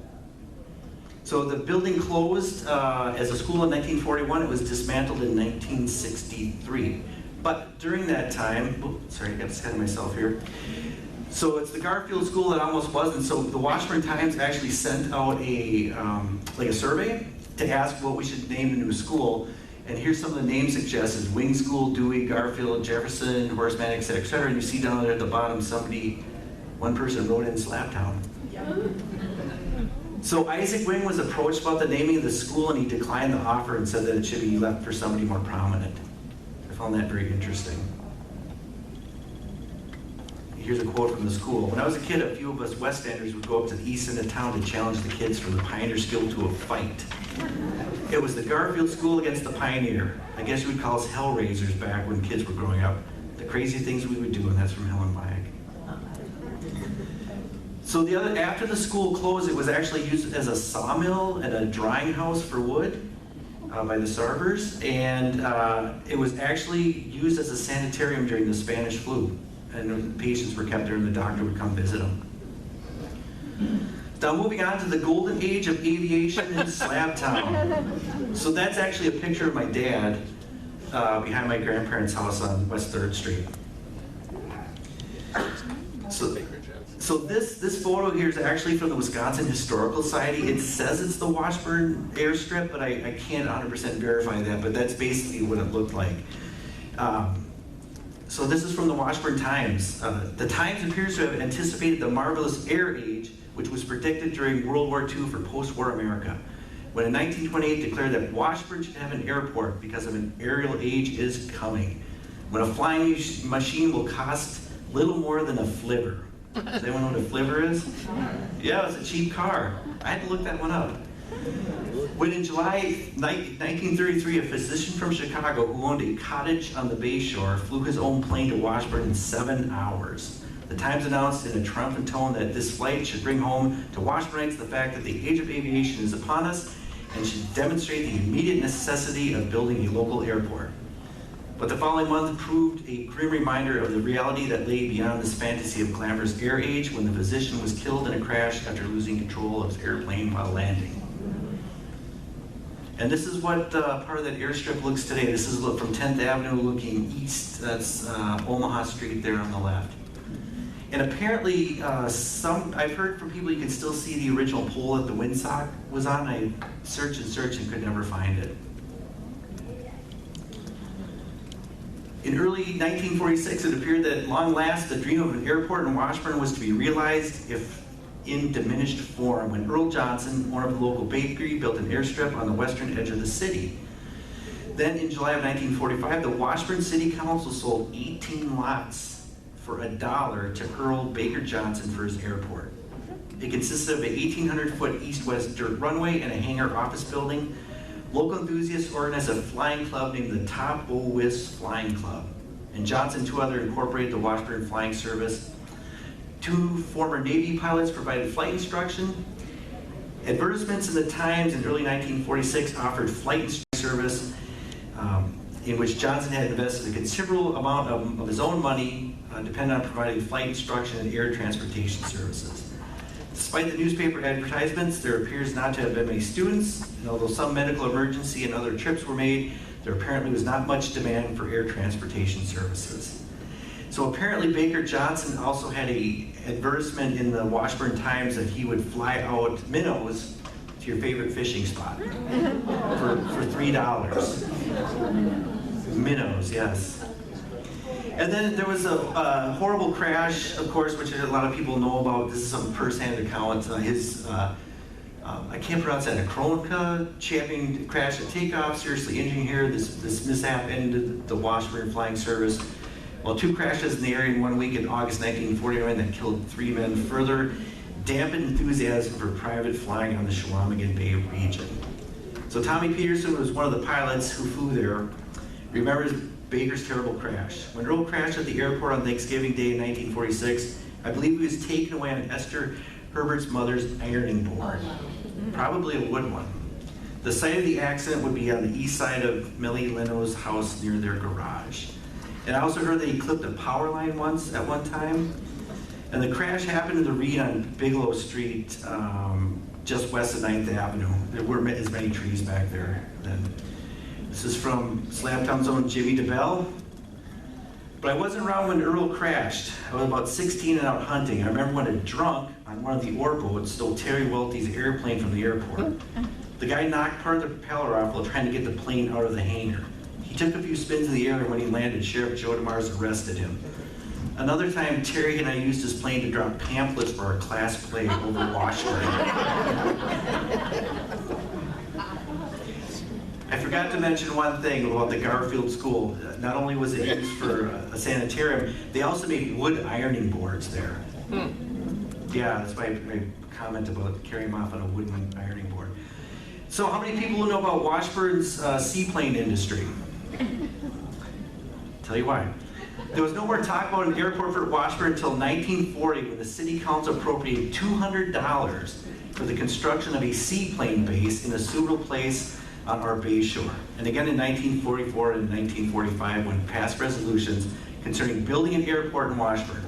So the building closed as a school in 1941. It was dismantled in 1963. But during that time, sorry, I got ahead of myself here. So it's the Garfield School that almost wasn't. So the Washburn Times actually sent out a survey to ask what we should name the new school. And here's some of the name suggestions: Wing School, Dewey, Garfield, Jefferson, Horseman, et cetera, et cetera. And you see down there at the bottom, one person wrote in Slabtown. So Isaac Wing was approached about the naming of the school, and he declined the offer and said that it should be left for somebody more prominent. I found that very interesting. Here's a quote from the school. When I was a kid, a few of us Westenders would go up to the east end of town to challenge the kids from the Pioneer School to a fight. It was the Garfield School against the Pioneer. I guess you would call us Hellraisers back when kids were growing up. The crazy things we would do, and that's from Helen Wyack. So after the school closed, it was actually used as a sawmill and a drying house for wood by the Sarvers, and it was actually used as a sanitarium during the Spanish flu, and patients were kept there and the doctor would come visit them. Now moving on to the golden age of aviation in Slabtown. So that's actually a picture of my dad behind my grandparents' house on West 3rd Street. So this photo here is actually from the Wisconsin Historical Society. It says it's the Washburn airstrip, but I can't 100% verify that, but that's basically what it looked like. So this is from the Washburn Times. The Times appears to have anticipated the marvelous air age, which was predicted during World War II for post-war America, when in 1928 declared that Washburn should have an airport because of an aerial age is coming, when a flying machine will cost little more than a flivver. Does anyone know what a flivver is? Yeah, it's a cheap car. I had to look that one up. When in July 1933, a physician from Chicago who owned a cottage on the Bayshore flew his own plane to Washburn in 7 hours. The Times announced in a triumphant tone that this flight should bring home to Washburnites the fact that the age of aviation is upon us and should demonstrate the immediate necessity of building a local airport. But the following month proved a grim reminder of the reality that lay beyond this fantasy of glamorous air age when the physician was killed in a crash after losing control of his airplane while landing. And this is what part of that airstrip looks today. This is from 10th Avenue looking east. That's Omaha Street there on the left. And apparently, I've heard from people you can still see the original pole that the windsock was on. I searched and could never find it. In early 1946, it appeared that at long last the dream of an airport in Washburn was to be realized, if in diminished form, when Earl Johnson, owner of the local bakery, built an airstrip on the western edge of the city. Then in July of 1945, the Washburn City Council sold 18 lots for $1 to Earl Baker Johnson for his airport. It consisted of a 1,800-foot east-west dirt runway and a hangar office building, Local enthusiasts organized a flying club named the Top Bull Whist Flying Club. And Johnson and 2 others incorporated the Washburn Flying Service. 2 former Navy pilots provided flight instruction. Advertisements in the Times in early 1946 offered flight instruction service in which Johnson had invested a considerable amount of his own money depending on providing flight instruction and air transportation services. Despite the newspaper advertisements, there appears not to have been many students, and although some medical emergency and other trips were made, there apparently was not much demand for air transportation services. So apparently Baker Johnson also had an advertisement in the Washburn Times that he would fly out minnows to your favorite fishing spot for $3. Minnows, yes. And then there was a horrible crash, of course, which a lot of people know about. This is some first-hand account. I can't pronounce that, a Kronika champion crash at takeoff, seriously injuring here. This mishap ended the Washburn Flying Service. Well, 2 crashes in the area in 1 week in August 1949 that killed 3 men further dampened enthusiasm for private flying on the Chequamegon Bay region. So Tommy Peterson was one of the pilots who flew there. Remembers Baker's terrible crash. When Earl crashed at the airport on Thanksgiving Day in 1946, I believe he was taken away on Esther Herbert's mother's ironing board, probably a wood one. The site of the accident would be on the east side of Millie Leno's house near their garage. And I also heard that he clipped a power line once at one time. And the crash happened in the Reed on Bigelow Street, just west of 9th Avenue. There weren't as many trees back there then. This is from Slabtown's own Jimmy DeBell. But I wasn't around when Earl crashed. I was about 16 and out hunting. I remember when a drunk on one of the ore boats stole Terry Welty's airplane from the airport. The guy knocked part of the propeller off while trying to get the plane out of the hangar. He took a few spins in the air, and when he landed, Sheriff Joe DeMars arrested him. Another time, Terry and I used his plane to drop pamphlets for our class play over Washburn. I forgot to mention one thing about the Garfield School. Not only was it used for a sanitarium, they also made wood ironing boards there. Yeah, that's why I comment about carrying them off on a wooden ironing board. So how many people know about Washburn's seaplane industry? Tell you why. There was no more talk about an airport for Washburn until 1940 when the city council appropriated $200 for the construction of a seaplane base in a suitable place on our bay shore. And again in 1944 and 1945 when passed resolutions concerning building an airport in Washburn.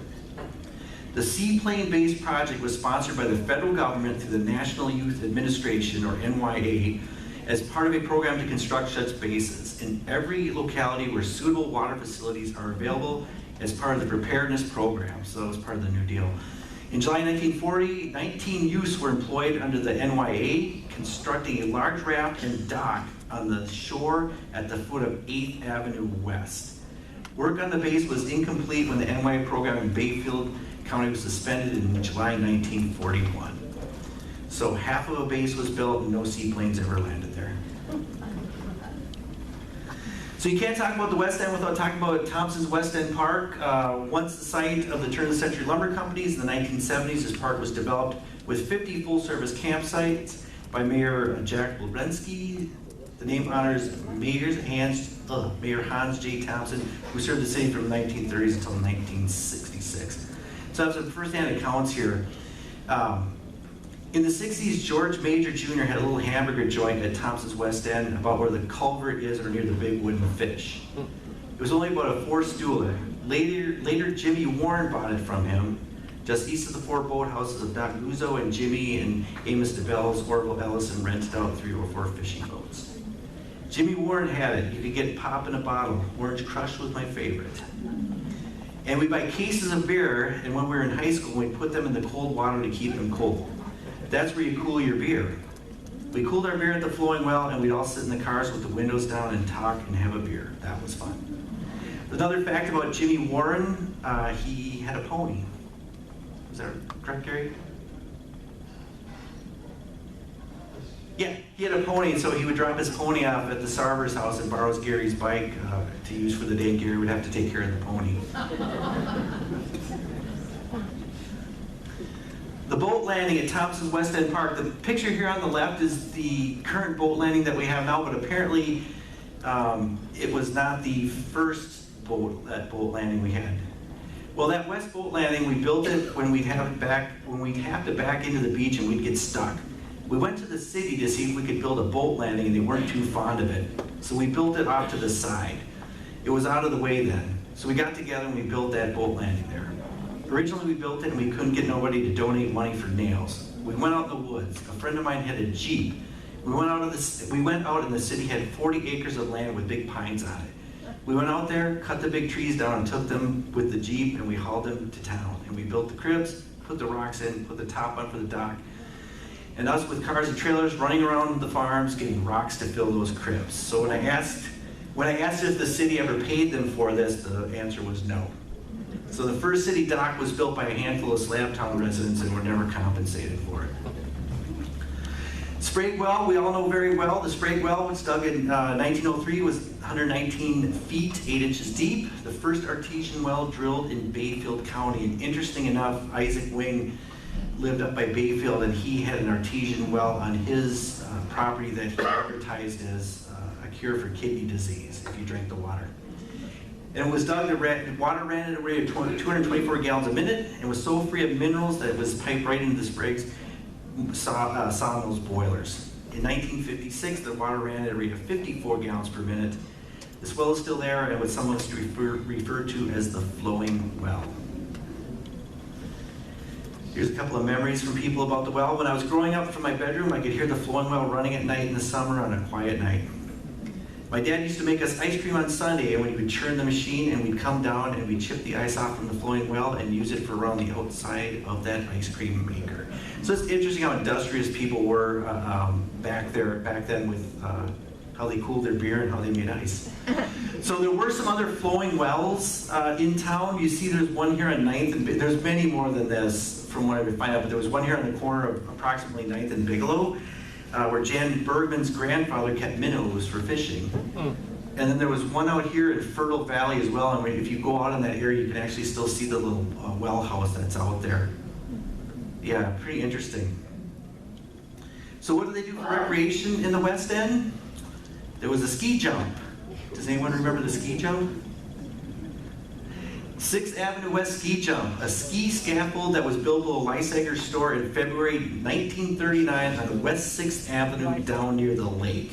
The seaplane base project was sponsored by the federal government through the National Youth Administration, or NYA, as part of a program to construct such bases in every locality where suitable water facilities are available as part of the preparedness program. So that was part of the New Deal. In July 1940, 19 youths were employed under the NYA, constructing a large raft and dock on the shore at the foot of 8th Avenue West. Work on the base was incomplete when the NYA program in Bayfield County was suspended in July 1941. So half of a base was built and no seaplanes ever landed there. So you can't talk about the West End without talking about Thompson's West End Park. Once the site of the turn-of-the-century lumber companies in the 1970s, this park was developed with 50 full-service campsites by Mayor Jack Blabensky. The name honors Mayor Hans J. Thompson, who served the city from the 1930s until 1966. So I have some first-hand accounts here. In the 60s, George Major Jr. had a little hamburger joint at Thompson's West End about where the culvert is or near the big wooden fish. It was only about a 4-stool. Later, Jimmy Warren bought it from him, just east of the 4 boathouses of Doc Guzzo and Jimmy and Amos DeBell's. Orville Ellison rented out 3 or 4 fishing boats. Jimmy Warren had it. You could get pop in a bottle. Orange Crush was my favorite. And we'd buy cases of beer, and when we were in high school, we'd put them in the cold water to keep them cold. That's where you cool your beer. We cooled our beer at the Flowing Well, and we'd all sit in the cars with the windows down and talk and have a beer. That was fun. Another fact about Jimmy Warren, he had a pony. Is that correct, Gary? Yeah, he had a pony, and so he would drop his pony off at the Sarver's house and borrows Gary's bike to use for the day. Gary would have to take care of the pony. The boat landing at Thompson's West End Park. The picture here on the left is the current boat landing that we have now, but apparently it was not the first boat landing we had. Well, that west boat landing, we built it when we'd have to back into the beach and we'd get stuck. We went to the city to see if we could build a boat landing, and they weren't too fond of it. So we built it off to the side. It was out of the way then. So we got together and we built that boat landing there. Originally we built it and we couldn't get nobody to donate money for nails. We went out in the woods. A friend of mine had a Jeep. We went out and the city had 40 acres of land with big pines on it. We went out there, cut the big trees down and took them with the Jeep and we hauled them to town. And we built the cribs, put the rocks in, put the top on for the dock. And us with cars and trailers running around the farms getting rocks to fill those cribs. So when I asked if the city ever paid them for this, the answer was no. So the first city dock was built by a handful of Slabtown residents and were never compensated for it. Sprague Well, we all know very well. The Sprague Well was dug in 1903, was 119 feet, 8 inches deep. The first artesian well drilled in Bayfield County. And interesting enough, Isaac Wing lived up by Bayfield and he had an artesian well on his property that he advertised as a cure for kidney disease if you drank the water. And it was dug, the water ran at a rate of 224 gallons a minute and was so free of minerals that it was piped right into the Sprague's sawmill's boilers. In 1956, the water ran at a rate of 54 gallons per minute. This well is still there and what some of us refer to as the flowing well. Here's a couple of memories from people about the well. When I was growing up from my bedroom, I could hear the flowing well running at night in the summer on a quiet night. My dad used to make us ice cream on Sunday, and when he would churn the machine, and we'd come down and we'd chip the ice off from the flowing well and use it for around the outside of that ice cream maker. So it's interesting how industrious people were back then with how they cooled their beer and how they made ice. So there were some other flowing wells in town. You see there's one here on 9th, and there's many more than this from what I could find out, but there was one here on the corner of approximately 9th and Bigelow, where Jan Bergman's grandfather kept minnows for fishing. And then there was one out here in Fertile Valley as well, and if you go out in that area, you can actually still see the little well house that's out there. Yeah, pretty interesting. So what do they do for recreation in the West End? There was a ski jump. Does anyone remember the ski jump? 6th Avenue West ski jump, a ski scaffold that was built below Lysager's store in February 1939 on West 6th Avenue down near the lake.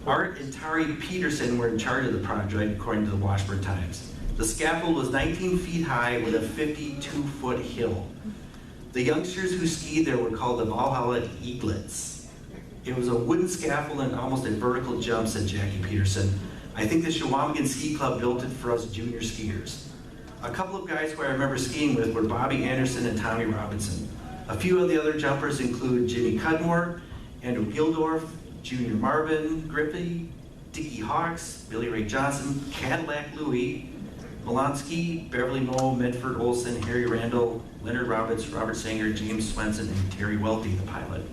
Art and Tari Peterson were in charge of the project, according to the Washburn Times. The scaffold was 19 feet high with a 52-foot hill. The youngsters who skied there were called the Valhalla Eaglets. It was a wooden scaffold and almost a vertical jump, said Jackie Peterson. I think the Shawamigan Ski Club built it for us junior skiers. A couple of guys who I remember skiing with were Bobby Anderson and Tommy Robinson. A few of the other jumpers include Jimmy Cudmore, Andrew Gildorf, Junior Marvin, Griffey, Dickie Hawks, Billy Ray Johnson, Cadillac Louie, Molansky, Beverly Moe, Medford Olson, Harry Randall, Leonard Roberts, Robert Sanger, James Swenson, and Terry Welty, the pilot.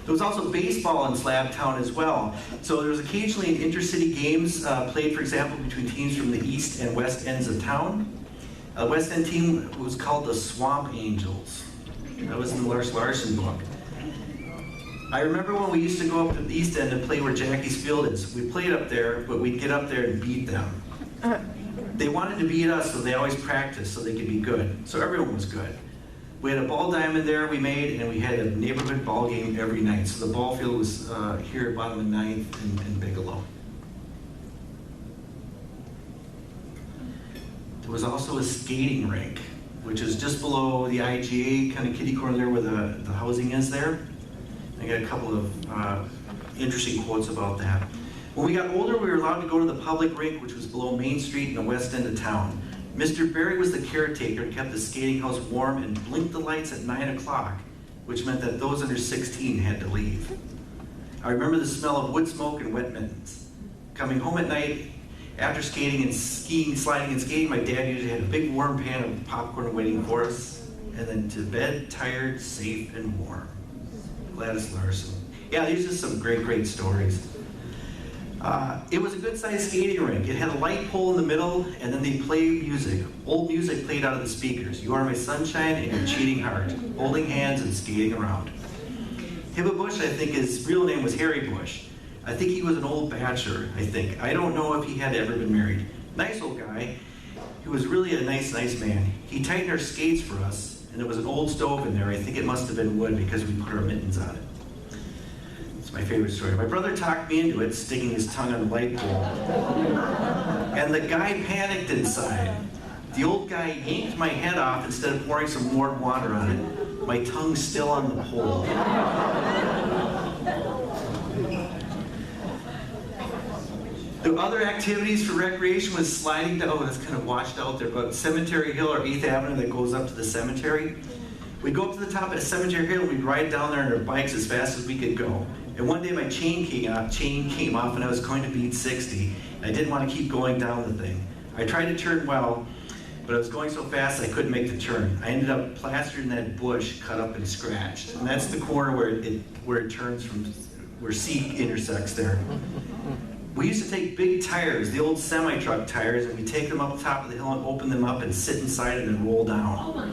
There was also baseball in Slabtown as well. So there was occasionally intercity games played, for example, between teams from the east and west ends of town. The West End team was called the Swamp Angels. That was in the Lars Larson book. I remember when we used to go up to the east end and play where Jackie's Field is. We played up there, but we'd get up there and beat them. They wanted to beat us, so they always practiced so they could be good. So everyone was good. We had a ball diamond there we made, and we had a neighborhood ball game every night. So the ball field was here at bottom of 9th and Bigelow. There was also a skating rink, which is just below the IGA, kind of kitty corner there where the housing is there. I got a couple of interesting quotes about that. When we got older, we were allowed to go to the public rink, which was below Main Street in the west end of town. Mr. Berry was the caretaker and kept the skating house warm and blinked the lights at 9 o'clock, which meant that those under 16 had to leave. I remember the smell of wood smoke and wet mittens. Coming home at night, after skating and skiing, sliding and skating, my dad usually had a big warm pan of popcorn waiting for us, and then to bed, tired, safe, and warm. Gladys Larson. Yeah, these are some great, great stories. It was a good-sized skating rink. It had a light pole in the middle, and then they played music. Old music played out of the speakers. You Are My Sunshine and Your Cheating Heart, holding hands and skating around. Hibba Bush, I think his real name was Harry Bush. I think he was an old bachelor, I think. I don't know if he had ever been married. Nice old guy. He was really a nice man. He tightened our skates for us, and there was an old stove in there. I think it must have been wood because we put our mittens on it. It's my favorite story. My brother talked me into it, sticking his tongue on the light pole. And the guy panicked inside. The old guy yanked my head off instead of pouring some warm water on it. My tongue's still on the pole. The other activities for recreation was sliding down, oh, that's kind of washed out there, but Cemetery Hill or 8th Avenue that goes up to the cemetery. We'd go up to the top of Cemetery Hill, we'd ride down there on our bikes as fast as we could go. And one day my chain came off and I was going to beat 60. I didn't want to keep going down the thing. I tried to turn well, but I was going so fast I couldn't make the turn. I ended up plastered in that bush, cut up and scratched. And that's the corner where it turns from, where C intersects there. We used to take big tires, the old semi-truck tires, and we take them up top of the hill and open them up and sit inside it and roll down.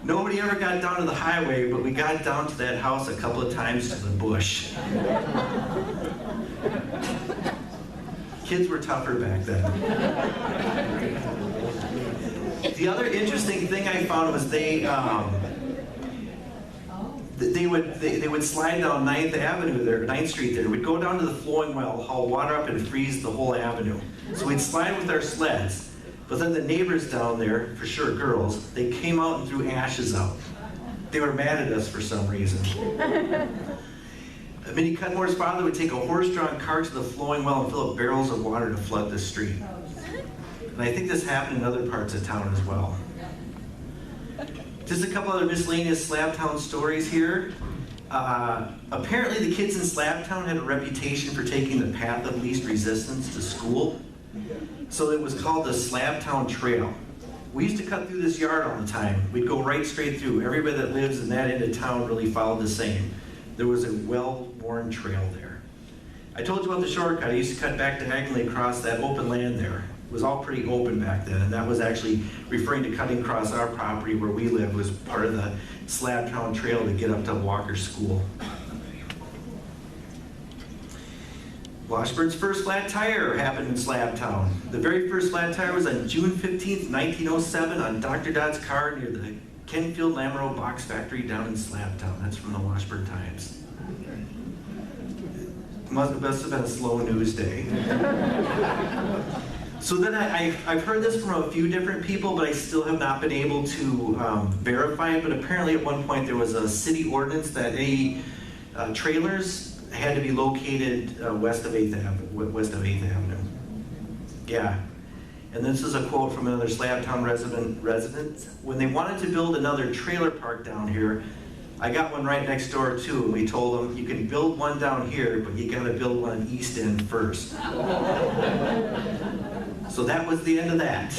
Nobody ever got down to the highway, but we got down to that house a couple of times to the bush. Kids were tougher back then. The other interesting thing I found was they would slide down 9th Avenue there, 9th Street there. We'd go down to the flowing well, haul water up and freeze the whole avenue. So we'd slide with our sleds. But then the neighbors down there, for sure girls, they came out and threw ashes out. They were mad at us for some reason. Minnie Cudmore's father would take a horse-drawn cart to the flowing well and fill up barrels of water to flood the street. And I think this happened in other parts of town as well. Just a couple other miscellaneous Slabtown stories here. Apparently the kids in Slabtown had a reputation for taking the path of least resistance to school. So it was called the Slabtown Trail. We used to cut through this yard all the time. We'd go right straight through. Everybody that lives in that end of town really followed the same. There was a well-worn trail there. I told you about the shortcut. I used to cut back diagonally across that open land there. It was all pretty open back then, and that was actually referring to cutting across our property where we live was part of the Slabtown Trail to get up to Walker School. Washburn's first flat tire happened in Slabtown. The very first flat tire was on June 15th, 1907 on Dr. Dodd's car near the Kenfield Lamoureux Box Factory down in Slabtown. That's from the Washburn Times. Must have been a slow news day. So then I've heard this from a few different people, but I still have not been able to verify it. But apparently at one point there was a city ordinance that any trailers had to be located west of 8th Avenue. Yeah. And this is a quote from another Slabtown resident. When they wanted to build another trailer park down here, I got one right next door too, and we told them, you can build one down here, but you gotta build one on East End first. So that was the end of that.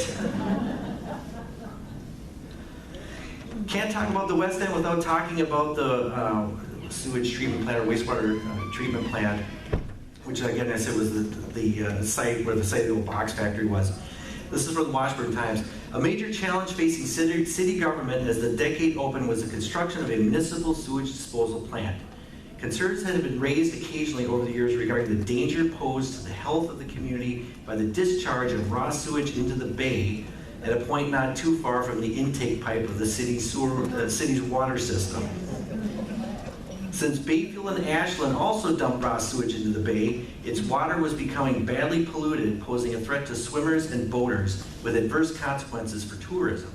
Can't talk about the West End without talking about the sewage treatment plant or wastewater treatment plant, which again I said was the site where the site of the old box factory was. This is from the Washburn Times. A major challenge facing city government as the decade opened was the construction of a municipal sewage disposal plant. Concerns had been raised occasionally over the years regarding the danger posed to the health of the community by the discharge of raw sewage into the bay at a point not too far from the intake pipe of the city's water system. Since Bayfield and Ashland also dumped raw sewage into the bay, its water was becoming badly polluted, posing a threat to swimmers and boaters with adverse consequences for tourism.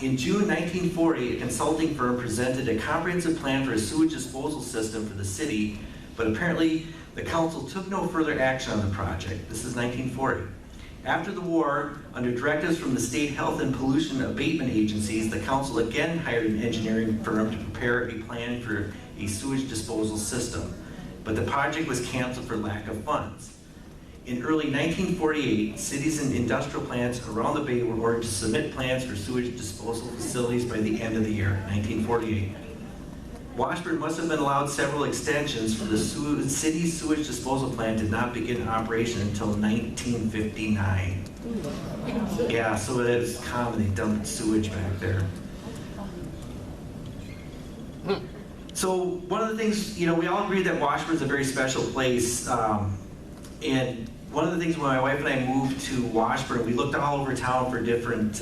In June 1940, a consulting firm presented a comprehensive plan for a sewage disposal system for the city, but apparently the council took no further action on the project. This is 1940. After the war, under directives from the state health and pollution abatement agencies, the council again hired an engineering firm to prepare a plan for a sewage disposal system, but the project was canceled for lack of funds. In early 1948, cities and industrial plants around the bay were ordered to submit plans for sewage disposal facilities by the end of the year, 1948. Washburn must have been allowed several extensions for the city's sewage disposal plant did not begin operation until 1959. Yeah, so it's common, they dumped sewage back there. So one of the things, we all agree that Washburn's a very special place. And one of the things when my wife and I moved to Washburn, we looked all over town for different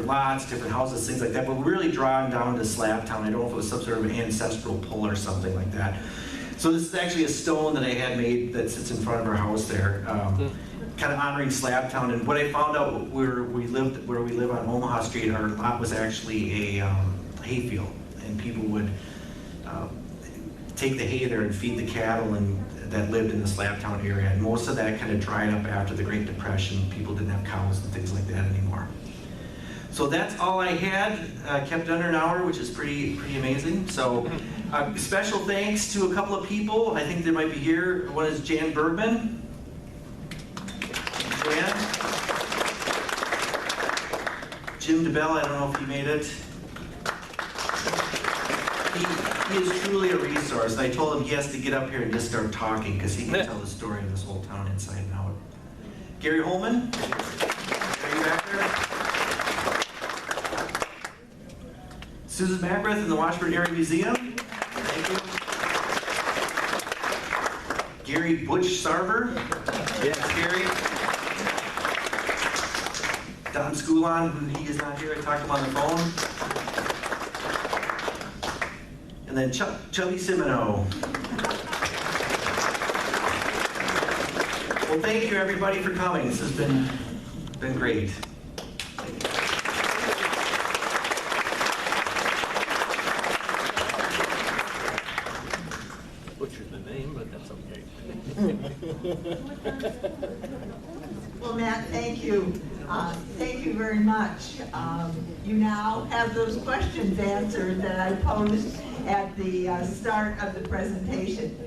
lots, different houses, things like that, but we're really drawn down to Slabtown. I don't know if it was some sort of ancestral pull or something like that. So this is actually a stone that I had made that sits in front of our house there, kind of honoring Slabtown. And what I found out where we live on Omaha Street, our lot was actually a hayfield, and people would take the hay there and feed the cattle that lived in the Slabtown area. And most of that kind of dried up after the Great Depression. People didn't have cows and things like that anymore. So that's all I had. Kept under an hour, which is pretty amazing. So special thanks to a couple of people. I think they might be here. One is Jan Bergman. Jan. Jim DeBell, I don't know if he made it. He is truly a resource. I told him he has to get up here and just start talking because he can tell the story of this whole town inside and out. Gary Holman, are you back there? Susan Macbeth in the Washburn Area Museum. Thank you. Gary Butch Sarver. Yes, Gary. Don Schoolon, who he is not here. I talked to him on the phone. And then Tony Simoneau. Well, thank you everybody for coming. This has been great. Butchered the name, but that's okay. Well, Matt, thank you. Thank you very much. You now have those questions answered that I posed at the start of the presentation.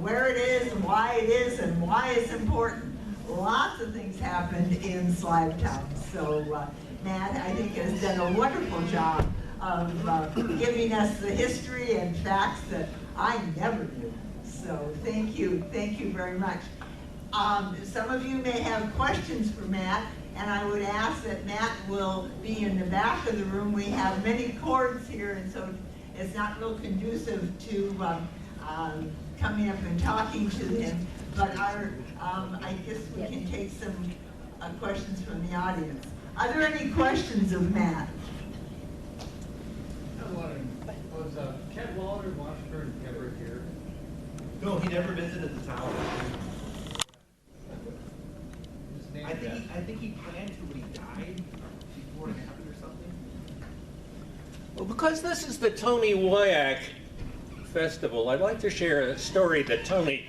Where it is, and why it is, and why it's important. Lots of things happened in Slabtown. So Matt, I think, has done a wonderful job of giving us the history and facts that I never knew. So thank you very much. Some of you may have questions for Matt, and I would ask that Matt will be in the back of the room. We have many cords here, and so it's not real conducive to coming up and talking to him. But I guess we can take some questions from the audience. Are there any questions of Matt? I'm wondering, was Ken Walter Washburn ever here? No, he never visited the town. I think he planned to when he died, before it happened or something. Well, because this is the Tony Woiak Festival, I'd like to share a story that Tony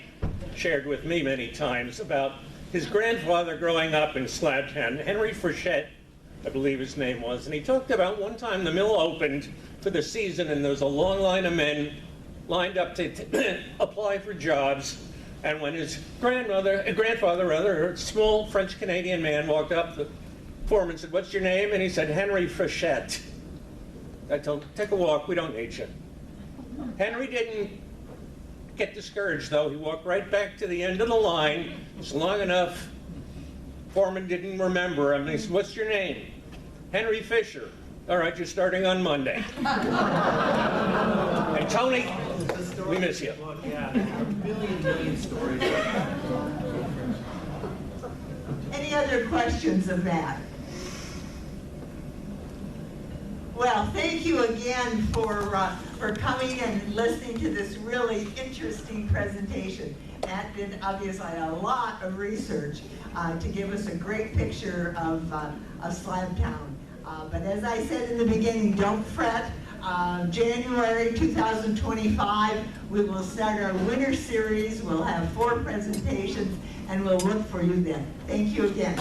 shared with me many times about his grandfather growing up in Slabtown, Henry Frechette, I believe his name was, and he talked about one time the mill opened for the season and there was a long line of men lined up to apply for jobs. And when his grandfather, a small French-Canadian man, walked up, the foreman said, "What's your name?" And he said, "Henry Frechette." I told him, "Take a walk, we don't need you." Henry didn't get discouraged, though. He walked right back to the end of the line. It's long enough. Foreman didn't remember him. He said, "What's your name?" "Henry Fisher." "All right, you're starting on Monday." And Tony, we miss you. Yeah, there are a million stories. Any other questions of that? Well, thank you again for coming and listening to this really interesting presentation. Matt did obviously a lot of research to give us a great picture of Slabtown. But as I said in the beginning, don't fret. January 2025, we will start our winter series. We'll have 4 presentations, and we'll look for you then. Thank you again.